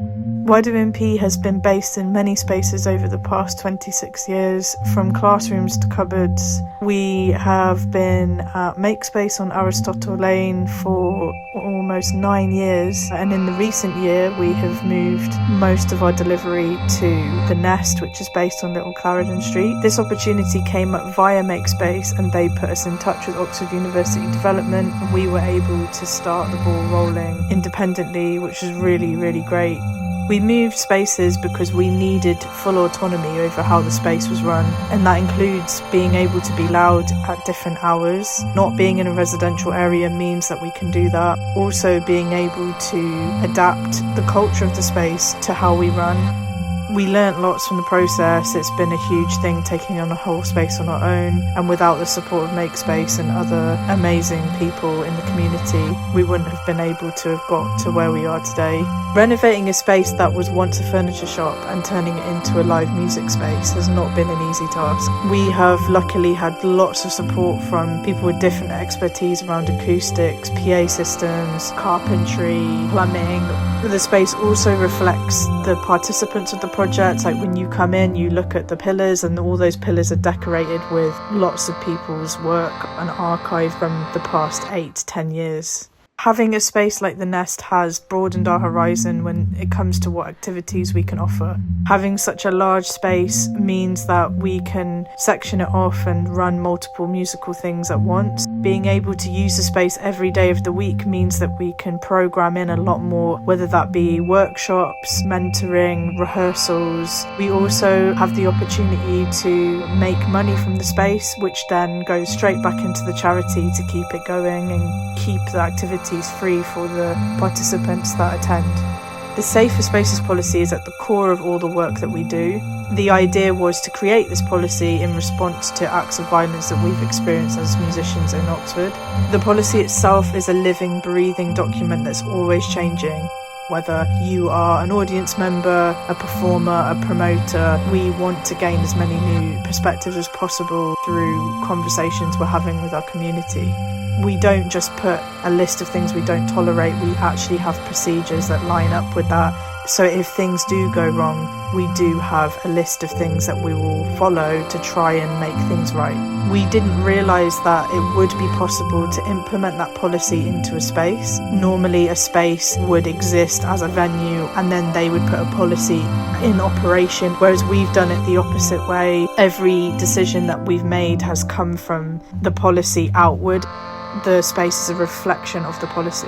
YWMP has been based in many spaces over the past 26 years, from classrooms to cupboards. We have been at Makespace on Aristotle Lane for almost 9 years, and in the recent year we have moved most of our delivery to The Nest, which is based on Little Clarendon Street. This opportunity came up via Makespace, and they put us in touch with Oxford University Development, and we were able to start the ball rolling independently, which was really, really great. We moved spaces because we needed full autonomy over how the space was run, and that includes being able to be loud at different hours. Not being in a residential area means that we can do that. Also being able to adapt the culture of the space to how we run. We learnt lots from the process. It's been a huge thing taking on a whole space on our own, and without the support of Makespace and other amazing people in the community, we wouldn't have been able to have got to where we are today. Renovating a space that was once a furniture shop and turning it into a live music space has not been an easy task. We have luckily had lots of support from people with different expertise around acoustics, PA systems, carpentry, plumbing. The space also reflects the participants of the project. Like when you come in, you look at the pillars, and all those pillars are decorated with lots of people's work and archive from the past 8 to 10 years. Having a space like The Nest has broadened our horizon when it comes to what activities we can offer. Having such a large space means that we can section it off and run multiple musical things at once. Being able to use the space every day of the week means that we can program in a lot more, whether that be workshops, mentoring, rehearsals. We also have the opportunity to make money from the space, which then goes straight back into the charity to keep it going and keep the activities free for the participants that attend. The Safer Spaces policy is at the core of all the work that we do. The idea was to create this policy in response to acts of violence that we've experienced as musicians in Oxford. The policy itself is a living, breathing document that's always changing. Whether you are an audience member, a performer, a promoter, we want to gain as many new perspectives as possible through conversations we're having with our community. We don't just put a list of things we don't tolerate, we actually have procedures that line up with that. So if things do go wrong, we do have a list of things that we will follow to try and make things right. We didn't realise that it would be possible to implement that policy into a space. Normally a space would exist as a venue and then they would put a policy in operation, whereas we've done it the opposite way. Every decision that we've made has come from the policy outward. The space is a reflection of the policy.